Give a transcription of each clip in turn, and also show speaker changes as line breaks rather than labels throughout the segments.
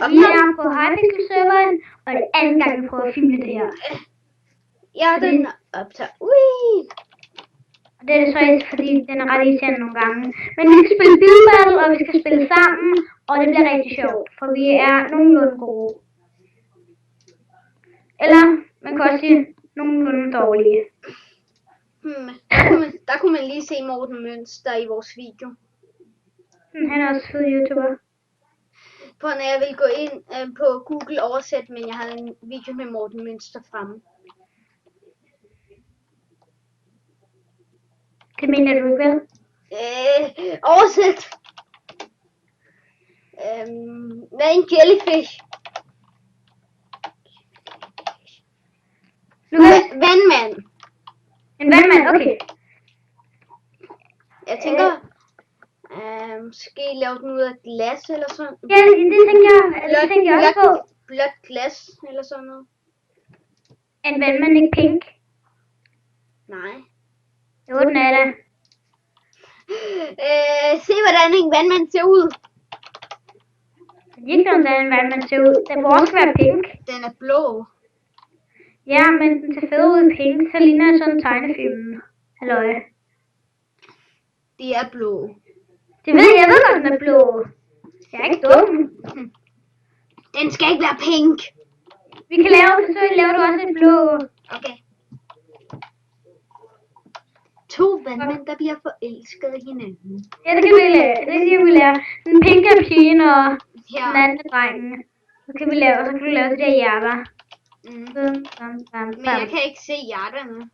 Og vi er på Hypixel-serveren, og det er anden gang, vi prøver at filme det her.
Ja, den optager. Ui!
Og det er desværre fordi, den er ret irriterende nogle gange. Men vi skal spille Build Battle, og vi skal spille sammen, og det bliver rigtig sjovt, for vi er nogenlunde gode. Eller, man kan også sige, nogenlunde dårlige.
Der kunne man lige se Morten Mønster i vores video.
Han er også fed YouTuber.
For når jeg ville gå ind på Google oversæt, men jeg havde en video med Morten Mønster fremme.
Det mener du ikke vel?
Oversæt! Hvad er en jellyfish? Vandmand.
En vandmand, okay.
Jeg tænker, måske lave den ud af glas eller sådan.
Ja, det tænker jeg også på.
Blødt glas eller sådan noget.
En vandmand ikke pink?
Nej.
Jo, den er der.
Se hvordan en vandmand ser ud.
Det er ikke sådan, at en vandmand ser ud. Den må også være pink.
Den er blå.
Ja, men den ser fed ud i pink, så ligner sådan en tegnefilm. Halløj.
De er blå.
Det ved jeg ved godt, den er blå. Jeg er ikke dum.
Den skal ikke være pink.
Vi kan lave det, så laver du også en blå.
Okay. 2 vandmænd, der bliver forelsket i hinanden.
Ja, det kan vi lave. Det kan vi lave. Den pink er pigen og den anden er drengen. Så kan vi lave, og så kan vi lave de der hjerter.
Men jeg kan ikke se hjerterne.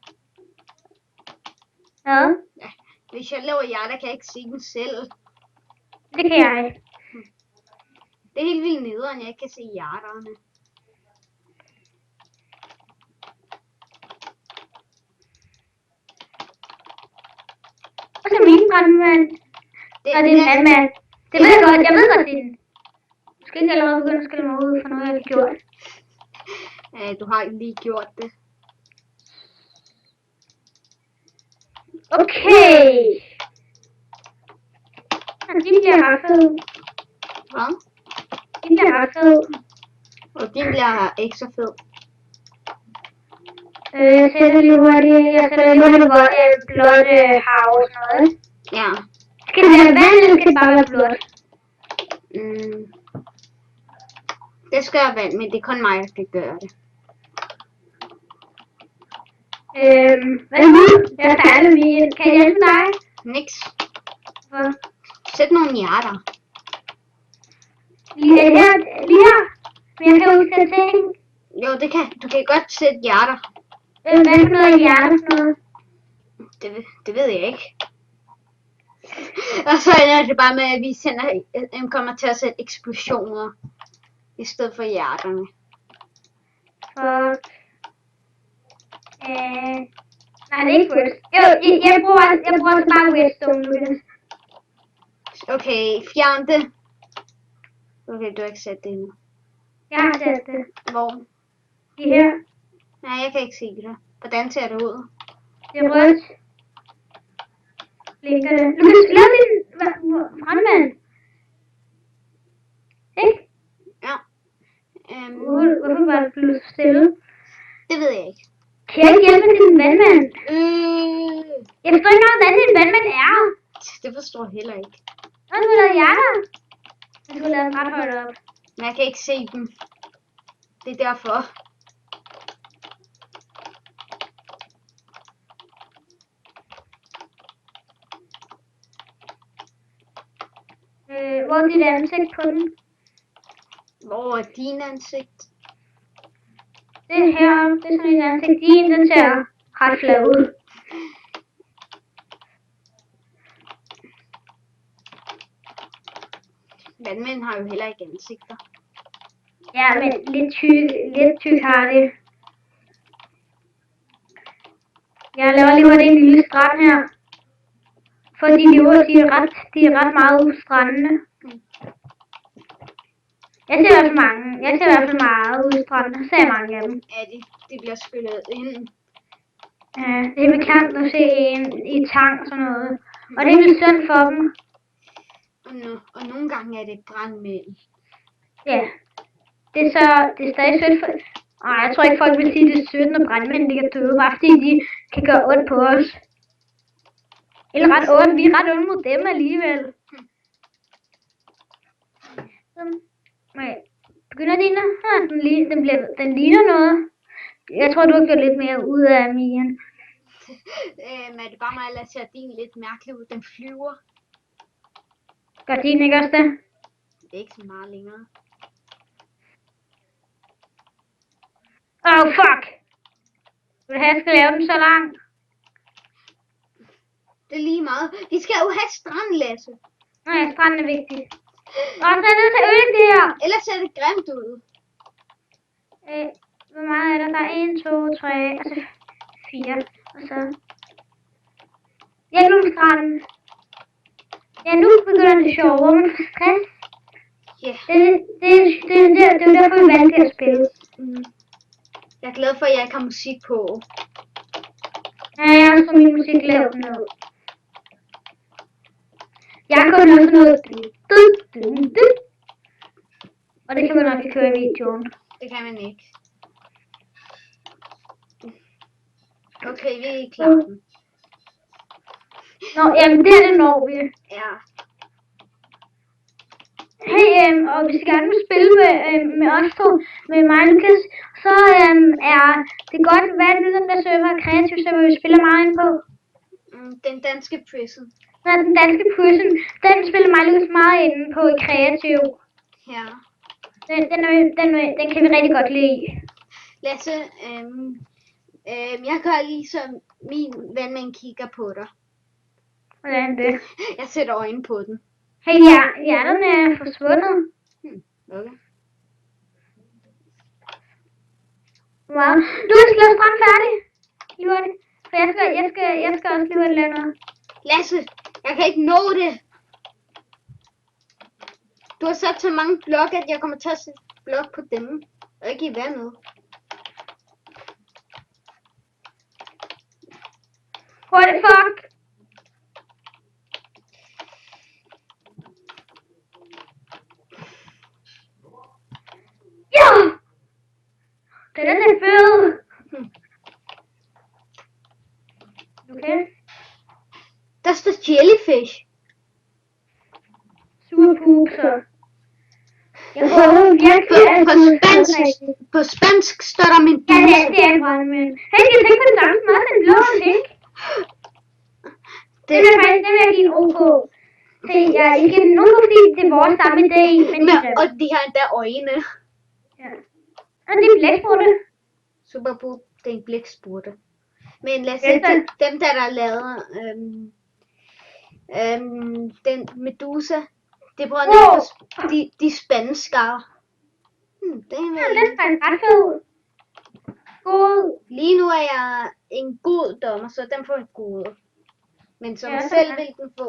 Ja.
Ja, hvis jeg laver hjerter, kan jeg ikke se dem selv.
Det kan jeg.
Det er helt vildt nederen, jeg ikke kan se hjerterne.
Og så min brandmand. Og det er en vandmand. Det ved jeg godt. Jeg ved godt, det er den. Du skal ikke allerede begynde at skille mig ud for noget, jeg har gjort.
Du har lige gjort det.
Okay. Og din bliver ret fed.
Hvad?
Din bliver ret fed.
Og din bliver ikke så fed.
Jeg sætter lige hurtigt. Jeg sætter lige hurtigt blåt hav og sådan noget.
Ja.
Skal det være vand, eller skal det bare være blåt?
Det skal være vand, men det er kun mig, der skal gøre det.
Hvad nu? Jeg er færdig lige. Kan jeg hjælpe dig?
Niks.
Hvad?
Sæt nogle hjerter.
Lige her. Men jeg kan jo ikke sætte ting.
Jo, det kan. Du kan godt sætte hjerter.
Hvad for noget hjerter for noget?
Det ved jeg ikke. Og så ender det bare med, at vi kommer til at sætte eksplosioner i stedet for hjerterne.
Fuck. Nej, det er ikke West. Jeg bruger bare Weststone, Lukas.
Okay, fjern det. Okay, du har ikke sat det endnu.
Jeg har sat det.
Hvor?
I her.
Nej, jeg kan ikke se det. Hvordan ser det ud?
Det er rødt. Blinker det. Lukas, lav din brandmand. Ikke?
Ja.
Hvorfor var det blevet stille?
Det ved jeg ikke.
Kan jeg ikke hjælpe din vandmand? Jeg forstår ikke noget, hvad din vandmand er.
Det forstår jeg heller ikke.
Nå, du har lavet hjerter. Du har lavet ret højt op.
Men jeg kan ikke se dem. Det er derfor.
Hvor er dit ansigt på den?
Hvor er din ansigt?
Det her, det er sådan et ansigt. Din, den ser ret flad ud.
Vandmænd har jo heller ikke ansigter.
Ja, men lidt tyk har det. Jeg laver lige hurtigt en lille strand her. For de lever, de er ret meget ude på strandene. Jeg ser i hvert fald meget ude på strandene. Så ser jeg mange af dem.
Ja, de bliver skyllet ind.
Ja, det er bekendt at se en i tang og sådan noget. Og det er vel synd for dem.
Og nogle gange er det brandmænd.
Ja. Det er stadig sødt for... Ej, jeg tror ikke, folk vil sige, det er sødt, når brandmænd ligger døde, bare fordi de kan gøre ondt på os. Eller ret ondt. Vi er ret ondt mod dem alligevel. Nej. Begynder den der? Den ligner noget. Jeg tror, du har gjort lidt mere ud af Mien.
Er det bare mig, eller ser din lidt mærkelig ud? Den flyver.
Gør din ikke også det?
Det er ikke så meget længere.
Oh, fuck! Vil du have, jeg skal lave den så lang?
Det er lige meget. Vi skal jo have strand, Lasse.
Nej, stranden er vigtig. Og så er jeg nødt til at ødelægge det her.
Ellers ser det grimt ud.
Hvor meget er der? Der er 1, 2, 3, altså 4. Og så... Ja, nu er stranden. Ja, nu begynder det sjovt, hvor man får stress.
Ja.
Det er derfor, vi valgte at spille.
Jeg er glad for, at jeg ikke har musik på.
Ja, jeg har også min musik lavet ned. Jeg har kun også noget. Og det kan man nok ikke høre i videoen.
Det kan man ikke. Okay, vi er klar.
Nå, jamen det er det når vi.
Ja.
Hey, og hvis I gerne vil spille med os to, med mig og Lukas, så er det godt, hvad er det, den der server er kreativ, så vi spiller meget ind på?
Den danske prison.
Nej, den danske prison, den spiller mig og Lukas meget inde på i kreativ.
Ja.
Den kan vi rigtig godt lide.
Lasse, jeg gør ligesom min ven, man kigger på dig.
Hvordan det?
Jeg sætter øjne på den.
Hey, hjernen er forsvundet.
Okay.
Wow. Du har slået strand færdig. Lurt. For jeg skal også lige lave noget.
Lasse, jeg kan ikke nå det. Du har sat så mange blok, at jeg kommer til at sætte blok på dem. Og ikke i vandet.
What the fuck? Ja! Den er fed. Okay.
Der står jellyfish.
Super poop, så. Jeg håber virkelig, at
på spansk står der min
ja, det er brandmænd. Hey, jeg tænker på det samme som også en blå fisk. Det er faktisk det, jeg giver OK. Se, jeg giver den OK, fordi det er vores samme idé.
Og de har endda øjne.
Ja. Og det er blæksprutte.
Super poop, det er en blæksprutte. Men lad os sætte dem, der er lavet den Medusa. Det bruger de spanskere. Det
er faktisk ret fed. God.
Lige nu er jeg en god dommer, så den får en god. Men som selv vil den få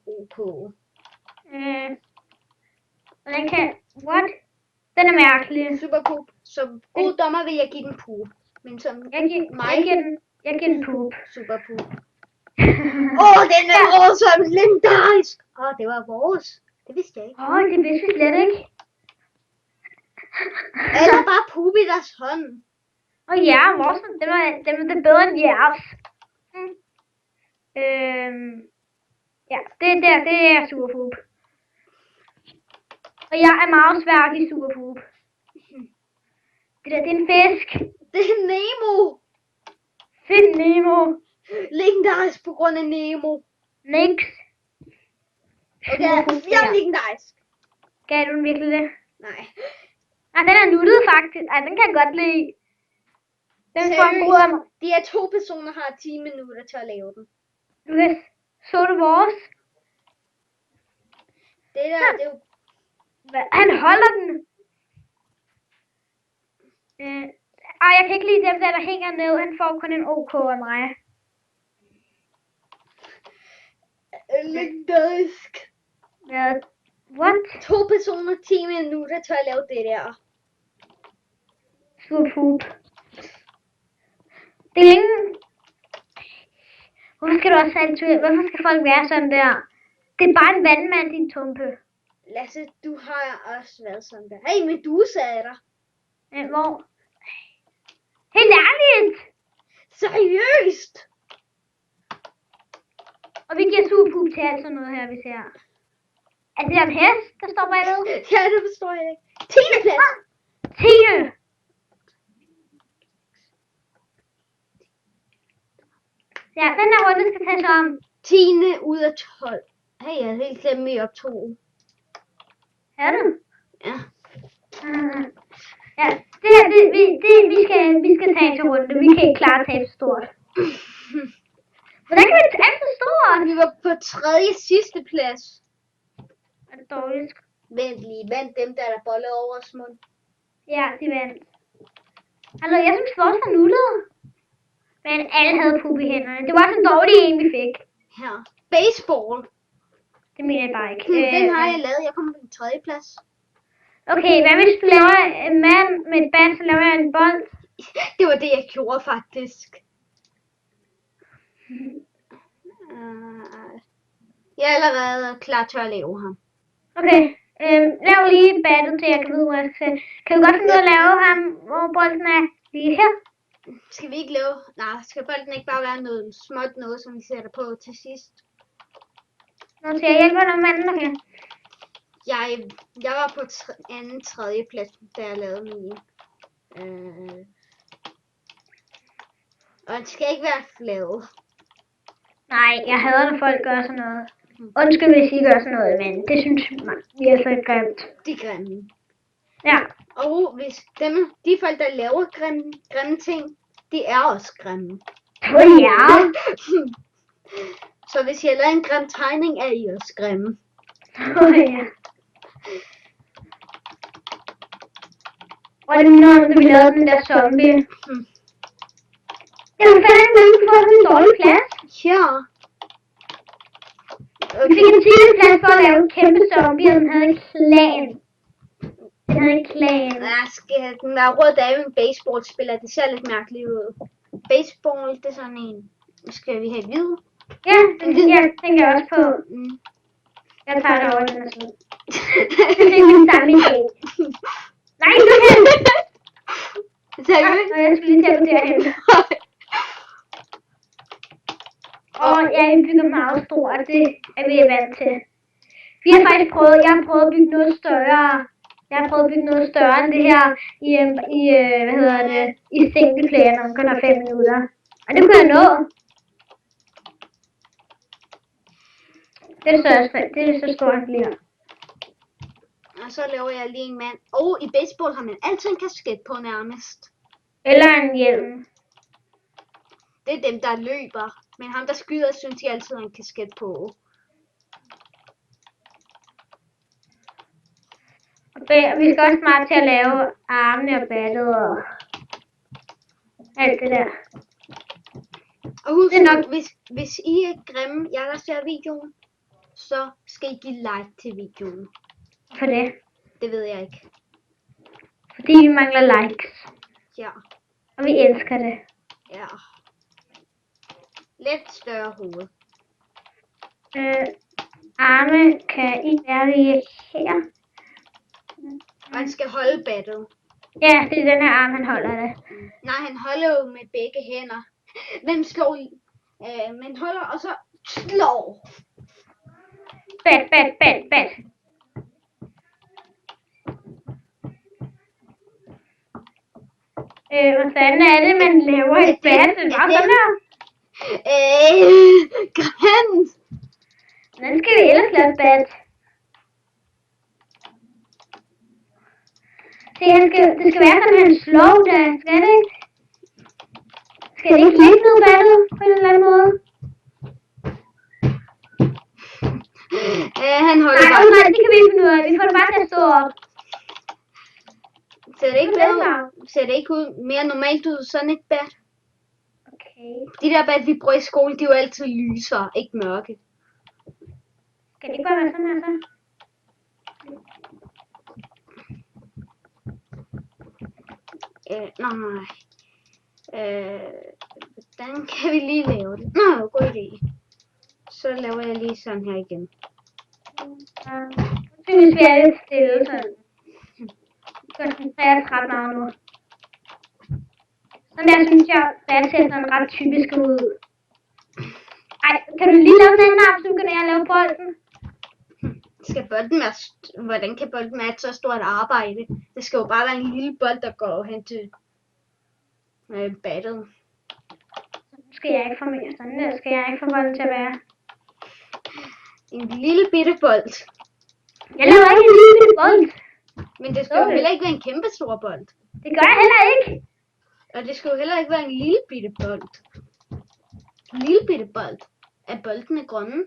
OK.
Og den kan... What? Den er mærkelig.
Super poop. Som god dommer vil jeg give den poop. Men som
jeg giver den poop.
Super poop. Den er awesome, legendarisk. Det var vores. Det vidste jeg ikke.
Det vidste vi slet ikke.
Eller bare poop i deres hånd.
Ja, vores, dem er bedre end jeres. Ja, det er super poop. Og jeg er meget svær i super poop. Det er en fisk.
Det er Nemo.
Find Nemo.
Legendarisk på grund af Nemo.
Nix.
Okay, jeg er legendarisk.
Gav du den virkelig det?
Nej.
Den er nuttet faktisk. Den kan jeg godt lide. Den får en god af mig.
De her 2 personer har 10 minutter til at lave den.
Lukas, så du vores?
Det der, det er jo...
Han holder den. Jeg kan ikke lide dem der hænger ned. Han får kun en OK af mig.
Legendarisk.
Ja, what?
2 personer, 10 minutter til at lave det der.
Super poop. Det er længe. Hvorfor skal du også altid? Hvorfor skal folk være sådan der? Det er bare en vandmand, din tumpe.
Lasse, du har også været sådan der. Hey, Medusa er der.
Hvor? Helt ærligt!
Seriøst?
Og vi giver superpup til alt sådan noget her, vi ser. Er det en hest, der står bagved?
Ja, det forstår jeg ikke. 10. plads.
10. Ja, den her runde skal tages om.
10. ud af 12. Hey, jeg havde helt glemt mig op 2.
Er du?
Ja.
Ja, vi skal tage til runde. Vi kan ikke klare at tabe stort. Hvordan kan vi tabe så stort?
Vi var på 3. sidste plads.
Er det dårligt?
Vent lige, vandt dem, der bollede over os mund.
Ja, de vandt. Altså, jeg synes vores var nuttet. Men alle havde pup i hænderne. Det var også en dårlig en, vi fik.
Her. Baseball.
Det mener jeg bare ikke.
Den har jeg lavet. Jeg kommer på den 3. plads.
Okay, hvad hvis du laver en mand med et bat, så laver jeg en bold?
Det var det, jeg gjorde faktisk. Jeg er allerede klar til at lave ham.
Okay, lav lige battet, til jeg kan vide, hvor jeg skal sætte. Kan du godt finde ud af at lave ham, hvor bolden er lige her?
Skal vi ikke lave... Nej, skal bolden ikke bare være noget småt noget, som vi sætter på til sidst?
Nå, så jeg hjælper dig manden, okay?
Jeg var på 2. plads, da jeg lavede min. Og det skal ikke være flad.
Nej, jeg hader, når folk gør sådan noget. Undskyld, hvis I gør sådan noget, men det synes vi er så grimt.
De er grimme.
Ja.
Og hvis de folk, der laver grimme ting, de er også grimme.
Ja.
Så hvis jeg laver en grim tegning, er I også grimme.
Ja. Og det minder om, da vi lavede den der zombie. Jeg var fandme med, at vi får en dårlig plads.
Ja.
Vi fik en 10. plads for at lave en kæmpe zombie, og den havde en klan. Den havde en klan.
Skal den være rød, der er jo en baseballspiller. Det ser lidt mærkeligt ud. Baseball, det er sådan en. Skal vi have hvid?
Ja, den tænker jeg også på. Jeg tager det over den her side. Det er min samme idé. Nej, du kan!
Seriøst?
Jeg skal lige tage det derhen. Og jeg indbygger meget stort, det er vi vant til. Jeg har prøvet at bygge noget større. Jeg har prøvet at bygge noget større end det her i single player, når man kun har 5 minutter. Og det kunne jeg nå. Det er så stort, han bliver.
Og så laver jeg lige en mand. Og i baseball har man altid en kasket på nærmest.
Eller en hjelm.
Det er dem, der løber. Men ham, der skyder, synes jeg altid har en kasket på.
Vi skal også snart til at lave armene og battet og alt det der.
Og husk,
det er nok...
hvis I er grimme, jeg der ser videoen, så skal I give like til videoen.
For det?
Det ved jeg ikke.
Fordi vi mangler likes.
Ja.
Og vi elsker det.
Ja. Lidt større hoved.
Arme kan I være lige her.
Og han skal holde battet.
Ja, det er den her arm, han holder det.
Nej, han holder jo med begge hænder. Hvem slår I? Men holder og så slår.
Bat. Hvad fanden er det, man laver et bat? Det er bare sådan her.
Grimt.
Hvordan skal vi ellers lave et bat? Se, det skal være sådan, han slår der. Skal det ikke? Skal det ikke ligge ned battet på en eller anden måde?
Han holder
Nej, det kan vi ikke finde ud af. Vi får det bare til at stå op.
Ser det ikke ud mere normalt ud, sådan et bat?
Okay.
De der bat, vi bruger i skole, de er jo altid lysere, ikke mørke.
Skal det ikke bare være sådan her så?
Nej. Hvordan kan vi lige lave det? Nå, god idé. Så laver jeg lige sådan her igen.
Så hvis vi er lidt stille, sådan. Koncentrerer os ret meget nu. Sådan der synes jeg, at ser sådan ret typisk ud. Ej, kan du lige lave den anden arm, så begynder jeg at lave bolden?
Skal bolden være... Hvordan kan bolden være et så stort arbejde? Det skal jo bare være en lille bold, der går hen til battet.
Skal jeg ikke få mere sådan der? Skal jeg ikke få bolden til at være?
En lille bitte bold.
Jeg laver ikke en lille bitte bold.
Men det skal jo heller ikke være en kæmpe stor bold.
Det gør jeg heller ikke.
Og det skal jo heller ikke være en lille bitte bold. En lille bitte bold. Er boldene grønne?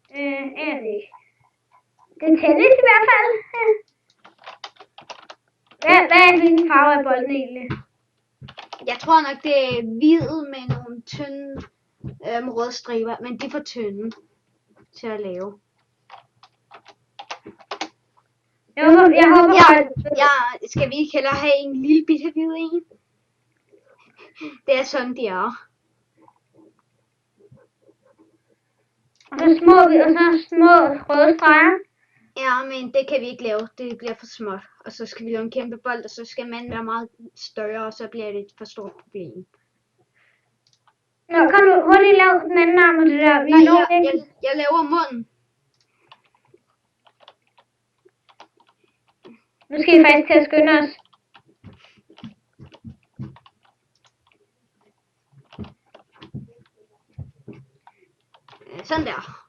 Er det ikke. Den tennis i hvert fald. Hvad er hvilken farve af bolden egentlig?
Jeg tror nok det er hvid med nogle tynde røde striber, men de er for tynde til at lave.
Jeg håber
skal vi ikke hellere have en lille bitte hvid en? Det er sådan de er.
Og så små røde streger.
Ja, men det kan vi ikke lave. Det bliver for småt. Og så skal vi lave en kæmpe bold, og så skal manden være meget større, og så bliver det et for stort problem.
Nå, kan du hurtigt lave den anden arm og det der?
Jeg laver munden.
Nu skal I faktisk til at skynde os.
Sådan der.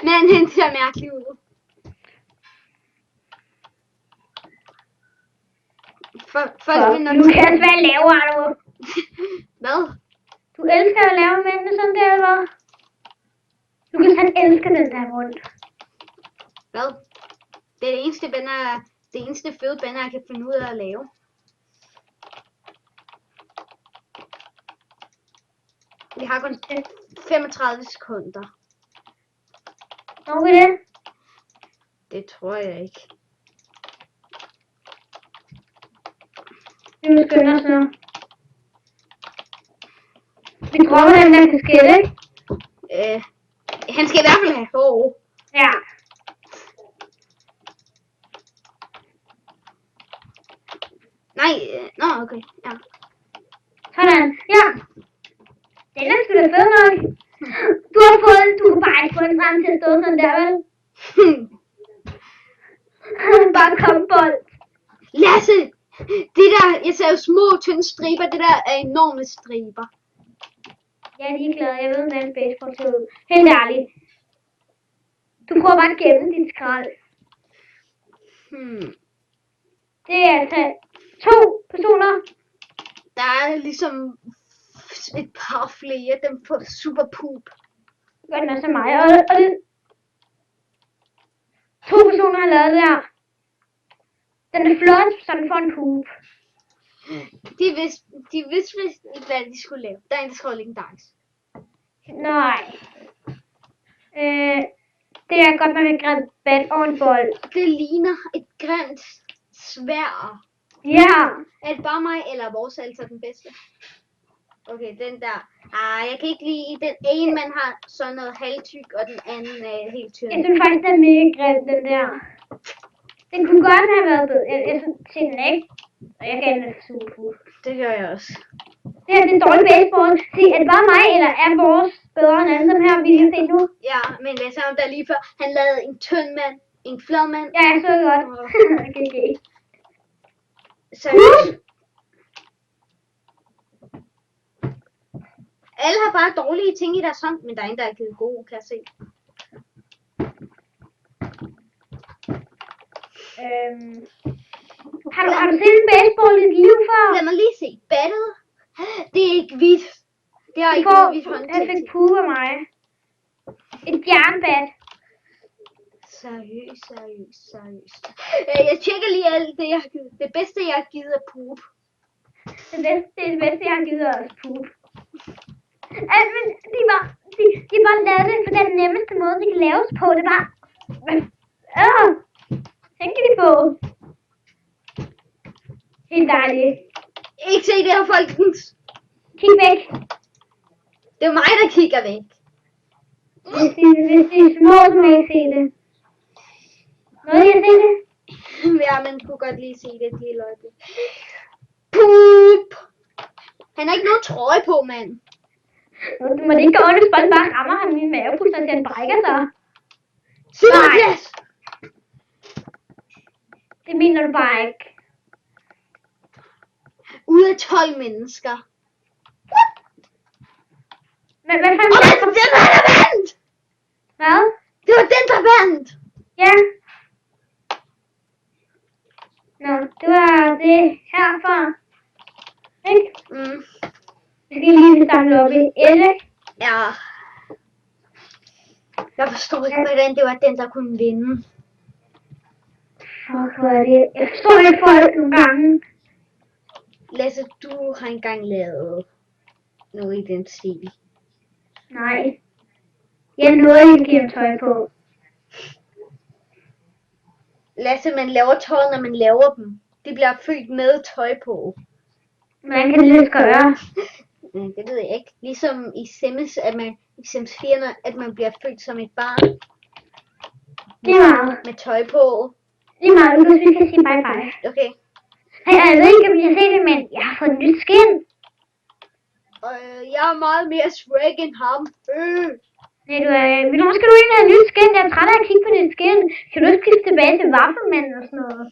Men han ser mærkelig ud.
Lukas, hvad laver du?
Hvad?
Du elsker at lave mændene sådan der, eller hvad? Lukas, han elsker den der rundt.
Hvad? Det er det eneste fede banner, jeg kan finde ud af at lave. Vi har kun 35 sekunder.
Når vi det?
Det tror jeg ikke.
Vi må skynde os nu. Vi dropper den der kasket, ikke?
Han skal i hvert fald have hår.
Ja.
Nej, okay, ja.
Sådan, ja. Den er sgu da fed nok. Du har bare ikke fået en dreng til at stå sådan der, vel? Bare kom bold.
Lasse! Det der, jeg ser jo små, tynde striber, det der er enorme striber.
Jeg er ligeglad, jeg ved, hvordan baseball ser ud. Helt ærligt. Du prøver bare at gemme dit skrald. Det er altså 2 personer.
Der er ligesom et par flere, dem får super poop.
Gør den også mig, og det... 2 personer har lavet det her. Den er flot, så den får en poop.
De vidste ikke, hvad de skulle lave. Der er en, der skrev legendarisk.
Nej. Det er godt, man vil grimt bat og en bold.
Det ligner et grimt sværd.
Ja.
Er det bare mig, eller er vores altså den bedste? Okay, den der. Jeg kan ikke lide den ene, man har sådan noget halvtyk, og den anden er helt tynd.
Jeg synes faktisk, den er mega grim, den der. Den kunne godt have været bedre. Jeg synes den ikke. Og jeg gav den et super poop.
Det gør jeg også.
Det her det er en dårlig baseball. Se, er det bare mig, eller er vores bedre end alle dem her, vi lige har set nu?
Ja, men det er samme der lige før. Han lavede en tynd mand, en flad mand.
Ja, jeg så det godt. Okay.
Så alle har bare dårlige ting i deres hånd, men der er en, der er givet gode, kan jeg se.
Har du set en baseball i dit liv før?
Lad mig lige se. Battet. Det er ikke hvidt. Det har ikke noget hvidt hånd.
Jeg fik pude af mig. Et jernbat.
Seriøst. Jeg tjekker lige alt det, jeg har givet. Det bedste, jeg har givet, er poop.
Det er det bedste, jeg har givet os poop. Men de bare lavede det på den nemmeste måde, det kan laves på. Det var... tænker de på? Helt dejligt.
Ikke se det her, folkens.
Kig væk.
Det er mig, der kigger væk.
Hvis de er små, så må jeg ikke se det. Må jeg se det?
Ja, man kunne godt lige se det et lille øjeblik. Pup! Han har ikke nogen trøje på, mand.
Du må det ikke gå ondt, hvis bolden bare rammer ham i mavepusten, så han brækker sig.
77!
Det mener du bare ikke.
Ud af 12 mennesker.
Men hvad fanden?
Og det var den, der vandt!
Hvad?
Det var den, der vandt!
Ja. Nå, det var det herfra. Ikke?
Mm.
Vi skal lige starte op i 11.
Ja. Jeg forstår ikke, hvordan det var den, der kunne vinde.
Fuck, hvor er det? Jeg forstår ikke folk nogle gange.
Lasse, du har engang lavet noget i den stil.
Nej. Jeg nåede ikke at tøj på.
Lasse, man laver tøj, når man laver dem. De bliver født med tøj på.
Hvordan kan det gøre?
Det ved jeg ikke. Ligesom i Sims, at man i Sims 4, at man bliver født som et barn.
Det er meget.
Med tøj på.
Det er meget. Lukas, vi skal sige bye bye.
Okay.
Hey, jeg ved ikke, om jeg ser det, men jeg har fået et nyt skin.
Jeg er meget mere swag end ham.
Nej, hvornår skal du egentlig have et nyt skin? Jeg er træt af at kigge på dit skin. Kan du ikke skifte tilbage til Waffelmand og sådan noget?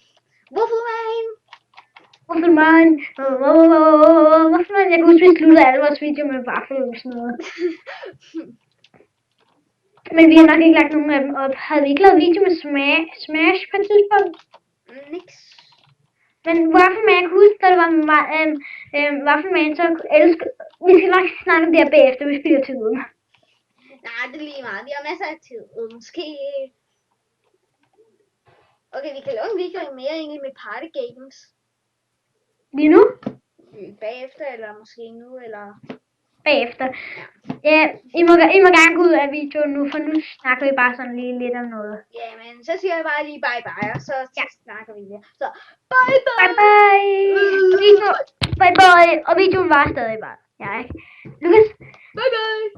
Waffelman!
Waffelmand. Waffelmand. Jeg kan huske, vi sluttede alle vores videoer med Waffel og sådan noget. Men vi har nok ikke lagt nogen af dem op. Havde vi ikke lavet video med Smash på et tidspunkt?
Niks.
Men Waffelman, jeg kan huske, da det var med Waffelman, så elsker... Vi skal nok snakke om det her bagefter, vi spiller til uden.
Nej, det er lige meget. Vi har masser af tid. Måske... Okay, vi kan lave en video mere egentlig med party games.
Lige nu?
Bagefter, eller måske nu, eller...
Bagefter. Ja, I må gerne gå ud af videoen nu, for nu snakker vi bare sådan lige lidt om noget.
Ja, men så siger jeg bare lige bye bye, og så snakker vi lige. Så bye bye!
Bye bye! Bye bye! Og videoen var stadig bare. Ja, ikke? Lukas?
Bye bye!